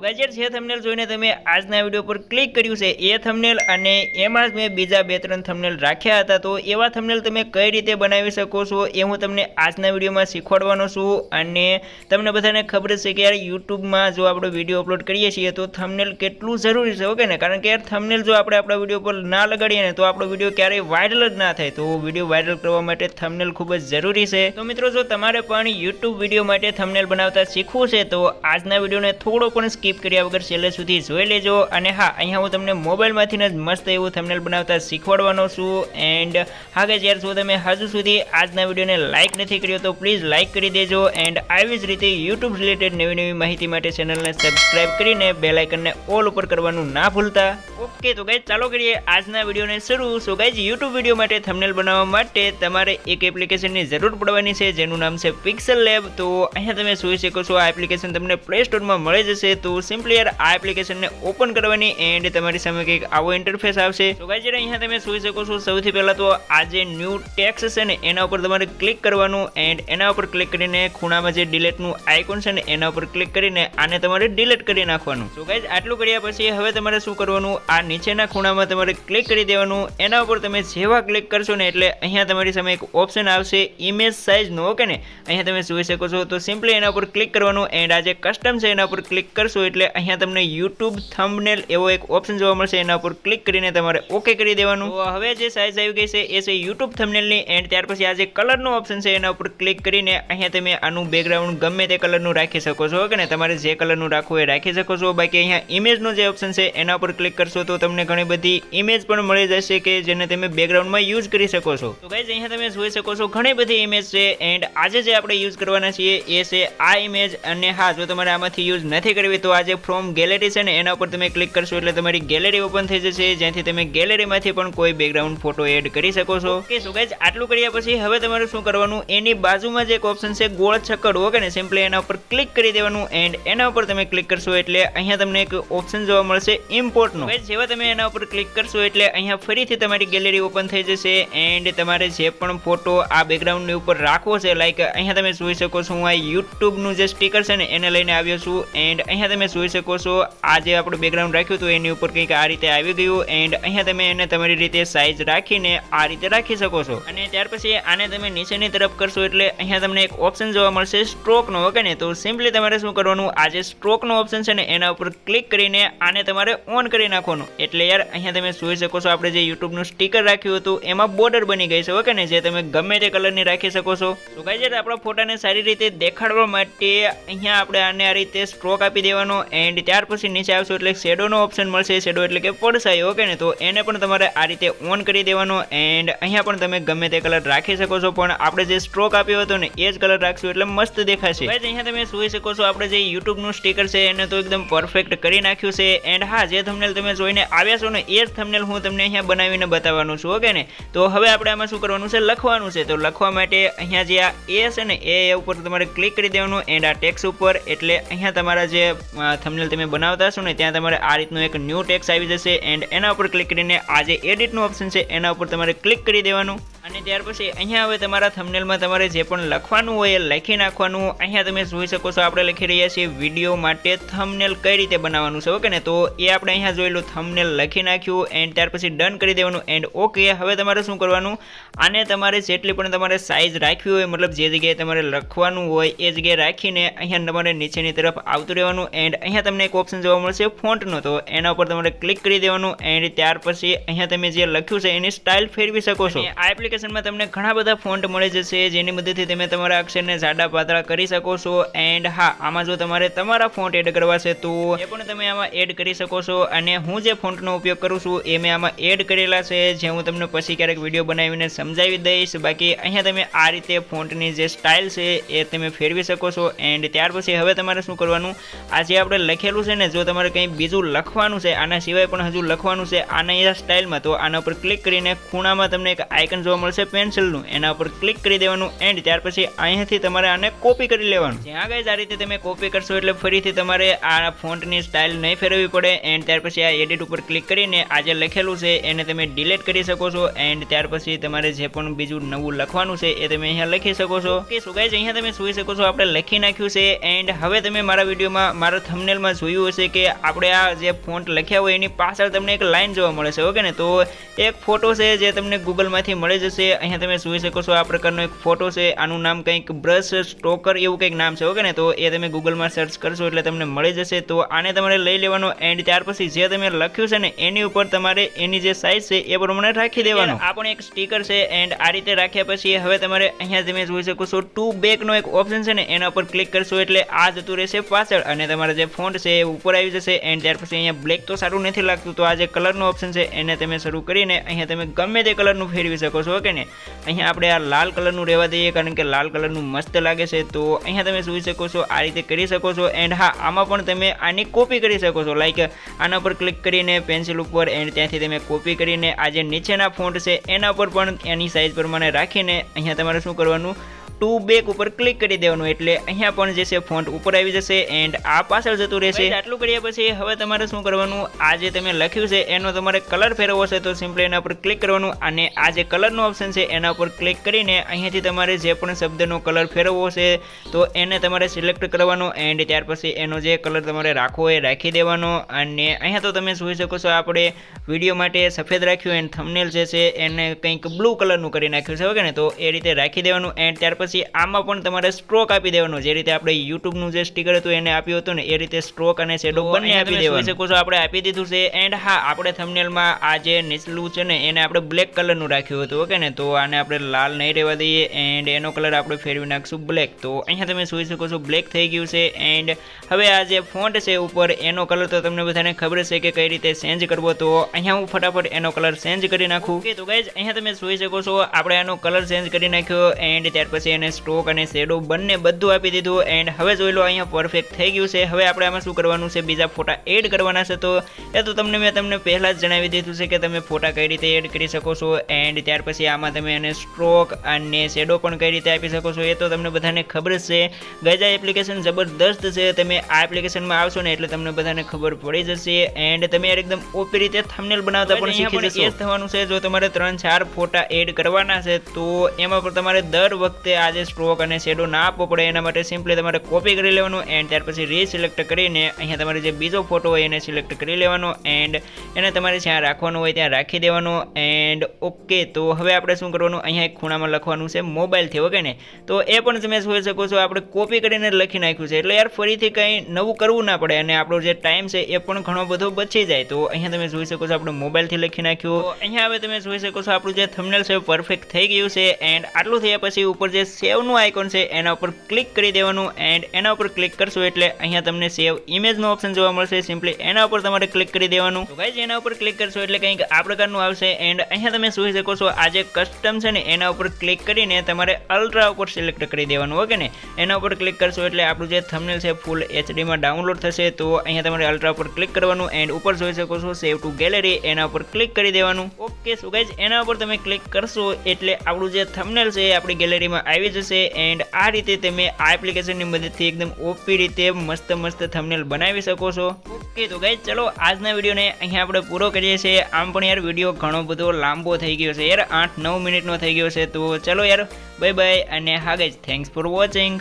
Guys યાર જે thumbnail જોઈને તમે આજના વિડિયો પર ક્લિક કર્યું છે એ થંબનેલ અને એમાં જ મેં બીજા 2-3 થંબનેલ રાખ્યા હતા, તો એવા થંબનેલ તમે કઈ રીતે બનાવી શકો છો એ હું તમને આજના વિડિયોમાં શીખવાડવાનો છું। અને તમને બધાને ખબર છે કે યાર યુટ્યુબમાં જો આપણે વિડિયો અપલોડ કરીએ છીએ તો થંબનેલ કેટલું જરૂરી છે, ઓકે ને। કારણ કે યાર થંબનેલ જો આપણે આપણા વિડિયો પર ના લગાડીએ ને તો આપણો વિડિયો ક્યારેય વાયરલ જ ના થાય। તો વિડિયો વાયરલ કરવા માટે થંબનેલ ખૂબ જ જરૂરી છે। તો મિત્રો જો તમારે પણ યુટ્યુબ વિડિયો માટે થંબનેલ બનાવતા શીખવું છે તો આજના વિડિયોને થોડો પણ સ્કીપ કર્યા વગર છેલ્લે સુધી જોઈ લેજો। અને હા, અહીંયા હું તમને મોબાઈલમાંથી જ મસ્ત એવું થંબનેલ બનાવતા શીખવાડવાનો છું। એન્ડ હા ગાઈસ યાર જો તમે હજુ સુધી આજના વિડિયોને લાઈક નથી કર્યો તો પ્લીઝ લાઈક કરી દેજો। એન્ડ આવી જ રીતે યુટ્યુબ રિલેટેડ નવી માહિતી માટે ચેનલને સબસ્ક્રાઇબ કરીને બેલ આઇકનને ઓલ ઉપર કરવાનું ના ભૂલતા। ઓકે તો ગાઈસ ચાલો કરીએ આજના વિડિયોને શરૂ। સો ગાઈસ યુટ્યુબ વિડિયો માટે થંબનેલ બનાવવા માટે તમારે એક એપ્લિકેશનની જરૂર પડવાની છે જેનું નામ છે પિક્સેલ લેબ। તો અહીંયા તમે જોઈ શકો છો આ એપ્લિકેશન તમને પ્લે સ્ટોરમાં મળી જશે। તો સિમ્પલી યાર આ એપ્લિકેશનને ઓપન કરવાની એન્ડ તમારી સામે કંઈક આવો ઇન્ટરફેસ આવશે। તો ગાઈસ યાર અહીંયા તમે જોઈ શકો છો સૌથી પહેલા તો આ જે ન્યૂ ટેક્સ્ટ છે ને એના ઉપર તમારે ક્લિક કરવાનું એન્ડ એના ઉપર ક્લિક કરીને ખૂણામાં જે ડિલીટનું આઇકોન છે ને એના ઉપર ક્લિક કરીને આને તમારે ડિલીટ કરી નાખવાનું। તો ગાઈસ આટલું કર્યા પછી હવે તમારે શું કરવાનું, આ નીચેના ખૂણામાં તમારે ક્લિક કરી દેવાનું। એના ઉપર તમે જેવા ક્લિક કરશો ને એટલે અહીંયા તમારી સામે એક ઓપ્શન આવશે ઇમેજ સાઇઝનો, ઓકે ને। અહીંયા તમે જોઈ શકો છો તો સિમ્પલી એના ઉપર ક્લિક કરવાનું એન્ડ આ જે કસ્ટમ છે એના ઉપર ક્લિક કરશો એટલે અહીંયા તમને યુટ્યુબ થંબનેલ એવો એક ઓપ્શન જોવા મળશે, એના ઉપર ક્લિક કરીને તમારે ઓકે કરી દેવાનું। તો હવે જે સાઇઝ આવી ગઈ છે એ છે યુટ્યુબ થંબનેલની એન્ડ ત્યાર પછી આ જે કલરનો ઓપ્શન છે એના ઉપર ક્લિક કરીને અહીંયા તમે આનું બેકગ્રાઉન્ડ ગમે તે કલરનું રાખી શકો છો, ઓકે ને। તમારે જે કલરનું રાખવું એ રાખી શકો છો। બાકી અહીંયા ઇમેજનો જે ઓપ્શન છે એના ઉપર ક્લિક કરશો તો તમને ઘણી બધી ઇમેજ પણ મળી જશે કે જેને તમે બેકગ્રાઉન્ડમાં યુઝ કરી શકો છો। તો ગાઈઝ અહીંયા તમે જોઈ શકો છો ઘણી બધી ઇમેજ છે એન્ડ આજે જે આપણે યુઝ કરવાના છીએ એ છે આ ઇમેજ। અને હા, જો તમારે આમાંથી યુઝ નથી કરવી તો આ જે ફ્રોમ ગેલેરી છે ને એના ઉપર તમે ક્લિક કરશો એટલે તમારી ગેલેરી ઓપન થઈ જશે, જ્યાંથી તમે ગેલેરીમાંથી પણ કોઈ બેકગ્રાઉન્ડ ફોટો એડ કરી શકો છો। ઓકે સો ગાઈઝ આટલું કર્યા પછી હવે તમારે શું કરવાનું, એની બાજુમાં જે એક ઓપ્શન છે ગોળ છક્કડ, ઓકે ને। સિમ્પલી એના ઉપર ક્લિક કરી દેવાનું એન્ડ એના ઉપર તમે ક્લિક કરશો એટલે અહીંયા તમને એક ઓપ્શન જોવા મળશે ઇમ્પોર્ટનો। ગાઈઝ જેવા તમે એના ઉપર ક્લિક કરશો એટલે અહીંયા ફરીથી તમારી ગેલેરી ઓપન થઈ જશે એન્ડ તમારે જે પણ ફોટો આ બેકગ્રાઉન્ડની ઉપર રાખવો છે, લાઈક અહીંયા તમે જોઈ શકો છો હું આ યુટ્યુબનું જે સ્ટીકર છે ને એને લઈને આવ્યો છું એન્ડ અહીંયા તમે જોઈ શકો છો આ જે આપણે બેકગ્રાઉન્ડ રાખ્યું હતું એની ઉપર કંઈક આ રીતે આવી ગયું એન્ડ અહીંયા તમે એને તમારી રીતે સાઇઝ રાખીને આ રીતે રાખી શકો છો। અને ત્યાર પછી આને તમે નીચેની તરફ કરશો એટલે અહીંયા તમને એક ઓપ્શન જોવા મળશે સ્ટ્રોકનો, ઓકે ને। તો સિમ્પલી તમારે શું કરવાનું, આ જે સ્ટ્રોકનો ઓપ્શન છે ને એના ઉપર ક્લિક કરીને આને તમારે ઓન કરી નાખવાનું। એટલે યાર અહીંયા તમે જોઈ શકો છો આપણે જે યુટ્યુબનું સ્ટીકર રાખ્યું હતું એમાં બોર્ડર બની ગઈ છે, ઓકે ને, જે તમે ગમે તે કલરની રાખી શકો છો। તો ગાઈઝ યાર આપણા ફોટાને સારી રીતે દેખાડવા માટે અહીંયા આપણે આને આ રીતે સ્ટ્રોક આપી દેવાનો એન્ડ ત્યાર પછી નીચે આવશો એટલે શેડોનો ઓપ્શન મળશે, શેડો એટલે કે પડછાયો, ઓકે ને। તો એને પણ તમારે આ રીતે ઓન કરી દેવાનો એન્ડ અહીંયા પણ તમે ગમે તે કલર રાખી શકો છો, પણ આપણે જે સ્ટ્રોક આપ્યો હતો ને એ જ કલર રાખશું એટલે મસ્ત દેખાશે। ગાઈઝ અહીંયા તમે જોઈ શકો છો આપણે જે યુટ્યુબનું સ્ટીકર છે એને તો એકદમ પરફેક્ટ કરી નાખ્યું છે એન્ડ હા, જે થંબનેલ તમે જોઈને આવ્યા છો ને એ જ થંબનેલ હું તમને અહીંયા બનાવીને બતાવવાનું છું, ઓકે ને। તો હવે આપણે આમાં શું કરવાનું છે, લખવાનું છે। તો લખવા માટે અહીંયા જે આ એ છે ને એ ઉપર તમારે ક્લિક કરી દેવાનું એન્ડ આ ટેક્સ ઉપર, એટલે અહીંયા તમારા જે થંબનેલ તમે બનાવતા હશો ને ત્યાં તમારે આ રીતનું એક ન્યૂ ટેક્સ આવી જશે એન્ડ એના ઉપર ક્લિક કરીને આ જે એડિટનું ઓપ્શન છે એના ઉપર તમારે ક્લિક કરી દેવાનું। અને ત્યાર પછી અહીંયા હવે તમારા થંબનેલમાં તમારે જે પણ લખવાનું હોય એ લખી નાખવાનું। અહીંયા તમે જોઈ શકો છો આપણે લખી રહ્યા છીએ વિડીયો માટે થંબનેલ કઈ રીતે બનાવવાનું છે, ઓકે ને। તો એ આપણે અહીંયા જોઈ લો થંબનેલ લખી નાખ્યું એન્ડ ત્યાર પછી ડન કરી દેવાનું એન્ડ ઓકે। હવે તમારે શું કરવાનું, આને તમારે જેટલી પણ તમારે સાઇઝ રાખવી હોય, મતલબ જે જગ્યાએ તમારે લખવાનું હોય એ જગ્યાએ રાખીને અહીંયા તમારે નીચેની તરફ આવતું રહેવાનું એન્ડ અહીંયા તમને એક ઓપ્શન જોવા મળશે ફોન્ટનો, તો એના ઉપર તમારે ક્લિક કરી દેવાનું એન્ડ ત્યાર પછી અહીંયા તમે જે લખ્યું છે એની સ્ટાઇલ ફેરવી શકો છો। આ એપ્લિકેશનમાં તમને ઘણા બધા ફોન્ટ મળી જશે જેની મદદથી તમે તમારા અક્ષરને જાડા પાતળા કરી શકો છો એન્ડ હા, આમાં જો તમારે તમારા ફોન્ટ એડ કરવા છે તો એ પણ તમે આમાં એડ કરી શકો છો। અને હું જે ફોન્ટનો ઉપયોગ કરું છું એ મેં આમાં એડ કરેલા છે, જે હું તમને પછી ક્યારેક વિડીયો બનાવીને સમજાવી દઈશ। બાકી અહીંયા તમે આ રીતે ફોન્ટની જે સ્ટાઇલ છે એ તમે ફેરવી શકો છો એન્ડ ત્યાર પછી હવે તમારે શું કરવાનું, આ જે આપણે લખેલું છે ને જો તમારે કંઈ બીજું લખવાનું છે આના સિવાય પણ હજુ લખવાનું છે આના સ્ટાઇલમાં, તો આના ઉપર ક્લિક કરીને ખૂણામાં તમને એક આઇકન જોવા મળશે પેન્સિલનું, એના ઉપર ક્લિક કરી દેવાનું એન્ડ ત્યાર પછી અહીંયાથી તમારે આને કોપી કરી લેવાનું. જ્યાં ગાઈઝ આ રીતે તમે કોપી કરશો એટલે ફરીથી તમારે આ ફોન્ટની સ્ટાઇલ નહીં ફેરવવી પડે. એન્ડ ત્યાર પછી આ એડિટ ઉપર ક્લિક કરીને આ જે લખેલું છે એને તમે ડિલીટ કરી શકો છો. એન્ડ ત્યાર પછી તમારે જે પણ બીજું નવું લખવાનું છે એ તમે અહીંયા લખી શકો છો. ઓકે સો ગાઈઝ અહીંયા તમે જોઈ શકો છો આપણે લખી નાખ્યું છે. એન્ડ હવે તમે મારા વિડીયોમાં મારા થંબનેલમાં જોયું હશે કે આપણે આ જે ફોન્ટ લખ્યા હોય એની પાછળ તમને એક લાઈન જોવા મળે છે. ઓકે ને, તો એક ફોટો છે જે તમને ગૂગલમાંથી મળી જશે. અહીંયા તમે જોઈ શકો છો આ પ્રકારનો એક ફોટો છે. આનું નામ કંઈક બ્રશ સ્ટોકર એવું કંઈક નામ છે. ઓકે ને, તો એ તમે ગૂગલમાં સર્ચ કરશો એટલે તમને મળી જશે. તો આને તમારે લઈ લેવાનો એન્ડ ત્યાર પછી જે તમે લખ્યું છે ને એની ઉપર તમારે એની જે સાઇઝ છે એ પ્રમાણે રાખી દેવાનો. આ પણ એક સ્ટીકર છે. એન્ડ આ રીતે રાખ્યા પછી હવે તમારે અહીંયા તમે જોઈ શકો છો ટુ બેકનો એક ઓપ્શન છે ને એના ઉપર ક્લિક કરશો એટલે આ જતું રહેશે પાછળ અને તમારા જે ફોન્ટ છે એ ઉપર આવી જશે. એન્ડ ત્યાર પછી અહીંયા બ્લેક તો સારું નથી લાગતું, તો આ જે કલરનો ઓપ્શન છે એને તમે શરૂ કરીને અહીંયા તમે ગમે તે કલરનું ફેરવી શકો છો. ઓકે ને, અહીંયા આપણે આ લાલ કલરનું રહેવા દઈએ કારણ કે લાલ કલરનું મસ્ત લાગે છે. તો અહીંયા તમે જોઈ શકો છો આ રીતે કરી શકો છો. એન્ડ હા, આમાં પણ તમે આની કોપી કરી શકો છો. લાઈક આના પર ક્લિક કરીને પેન્સિલ ઉપર એન્ડ ત્યાંથી તમે કોપી કરીને આ જે નીચેના ફોન્ટ છે એના પર પણ એની સાઇઝ પ્રમાણે રાખીને અહીંયા તમારે શું કરવાનું, ટુ બેક ઉપર ક્લિક કરી દેવાનું એટલે અહીંયા પણ જે છે ફોન્ટ ઉપર આવી જશે એન્ડ આ પાછળ જતું રહેશે. આટલું કર્યા પછી હવે તમારે શું કરવાનું, આ જે તમે લખ્યું છે એનો તમારે કલર ફેરવવો છે તો સિમ્પલી એના પર ક્લિક કરવાનું અને આ જે કલરનો ઓપ્શન છે એના ઉપર ક્લિક કરીને અહીંયાથી તમારે જે પણ શબ્દનો કલર ફેરવવો છે તો એને તમારે સિલેક્ટ કરવાનો એન્ડ ત્યાર પછી એનો જે કલર તમારે રાખવો એ રાખી દેવાનો. અને અહીંયા તો તમે જોઈ શકો છો આપણે વિડીયો માટે સફેદ રાખ્યું એન્ડ થંબનેલ જે છે એને કંઈક બ્લુ કલરનું કરી નાખ્યું છે. ઓકે ને, તો એ રીતે રાખી દેવાનું એન્ડ ત્યાર પછી આમાં પણ તમારે સ્ટ્રોક આપી દેવાનો. જે રીતે આપણે યુટ્યુબનું જે સ્ટીકર હતું એને આપ્યું હતું ને એ રીતે સ્ટ્રોક અને શેડો બંને આપી દેવાનું. જોઈ શકો છો આપણે આપી દીધું છે. એન્ડ હા, આપણે થંબનેલમાં આ જે નીચલું છે ને એને આપણે બ્લેક કલરનું રાખ્યું હતું. ઓકે ને, તો આને આપણે લાલ નહીં રહેવા દઈએ એન્ડ એનો કલર આપણે ફેરવી નાખશું બ્લેક. તો અહીંયા તમે જોઈ શકો છો બ્લેક થઈ ગયું છે. એન્ડ હવે આ જે ફોન્ટ છે ઉપર એનો કલર તો તમને બધાને ખબર છે કે કઈ રીતે ચેન્જ કરવો, તો અહીંયા હું ફટાફટ એનો કલર ચેન્જ કરી નાખું. ઓકે તો ગાઈઝ અહીંયા તમે જોઈ શકો છો આપણે આનો કલર ચેન્જ કરી નાખ્યો એન્ડ ત્યાર પછી એને સ્ટ્રોક અને શેડો બંને બધું આપી દીધું. એન્ડ હવે જોઈ લો અહીંયા પરફેક્ટ થઈ ગયું છે. હવે આપણે આમાં શું કરવાનું છે, બીજા ફોટા એડ કરવાના છે. તો એ તો મેં તમને પહેલાં જ જણાવી દીધું છે કે તમે ફોટા કઈ રીતે એડ કરી શકો છો. એન્ડ ત્યાર પછી આમાં તમે એને સ્ટ્રોક અને શેડો પણ કઈ રીતે આપી શકો છો એ તો તમને બધાને ખબર જ છે. ગાઈઝ આ એપ્લિકેશન જબરદસ્ત છે. તમે આ એપ્લિકેશનમાં આવશો ને એટલે તમને બધાને ખબર પડી જશે એન્ડ તમે એકદમ ઓપી રીતે થંબનેલ બનાવતા પણ શીખી જશો. એ જ થવાનું છે. જો તમારે 3-4 ફોટા એડ કરવાના છે તો એમાં પણ તમારે દર વખતે આ જે સ્ટ્રોક અને શેડો ના આપવો પડે એના માટે સિમ્પલી તમારે કોપી કરી લેવાનું એન્ડ ત્યાર પછી રીસિલેક્ટ કરીને અહીંયા તમારે જે બીજો ફોટો હોય એને સિલેક્ટ કરી લેવાનો એન્ડ એને તમારે જ્યાં રાખવાનો હોય ત્યાં રાખી દેવાનો. એન્ડ ઓકે, તો હવે આપણે શું કરવાનું, અહીંયા એક ખૂણામાં લખવાનું છે મોબાઈલથી. ઓકે ને, તો એ પણ તમે જોઈ શકો છો આપણે કોપી કરીને લખી નાખ્યું છે એટલે યાર ફરીથી કંઈ નવું કરવું ના પડે અને આપણો જે ટાઈમ છે એ પણ ઘણો બધો બચી જાય. તો અહીંયા તમે જોઈ શકો છો આપણે મોબાઈલથી લખી નાખ્યું. અહીંયા હવે તમે જોઈ શકો છો આપણું જે થંબનેલ છે પરફેક્ટ થઈ ગયું છે. એન્ડ આટલું થયા પછી ઉપર જે સેવનું આઇકોન છે એના ઉપર ક્લિક કરી દેવાનું એન્ડ એના ઉપર ક્લિક કરશો એટલે અહીંયા તમને સેવ ઇમેજનો ઓપ્શન જોવા મળશે. સિમ્પલી એના ઉપર તમારે ક્લિક કરી દેવાનું. તો ગાઈઝ એના ઉપર ક્લિક કરશો એટલે કંઈક આ પ્રકારનું આવશે. એન્ડ અહીંયા તમે જોઈ શકો છો આ જે કસ્ટમ છે ને એના ઉપર ક્લિક કરીને તમારે અલ્ટ્રા ઉપર સિલેક્ટ કરી દેવાનું. ઓકે ને, એના ઉપર ક્લિક કરશો એટલે આપણું જે થંબનેલ છે ફૂલ એચડીમાં ડાઉનલોડ થશે. તો અહીંયા તમારે અલ્ટ્રા ઉપર ક્લિક કરવાનું એન્ડ ઉપર જોઈ શકો છો સેવ ટુ ગેલેરી એના ઉપર ક્લિક કરી દેવાનું. ઓકે સો ગાઈઝ એના ઉપર તમે ક્લિક કરશો એટલે આપણું જે થંબનેલ છે એ આપણી ગેલેરીમાં આવી જશે. એન્ડ આ રીતે તમે આ એપ્લિકેશનની મદદથી એકદમ ઓપી રીતે મસ્ત થંબનેલ બનાવી શકો છો. ઓકે તો ગાઈઝ ચલો આજના વિડીયોને અહીંયા આપણે પૂરો કરીએ છીએ. આમ પણ યાર વિડીયો ઘણો બધો લાંબો થઈ ગયો છે યાર, 8-9 મિનિટનો થઈ ગયો છે. તો ચલો યાર બાય બાય અને હા ગાઈઝ થેન્ક્સ ફોર વોચિંગ.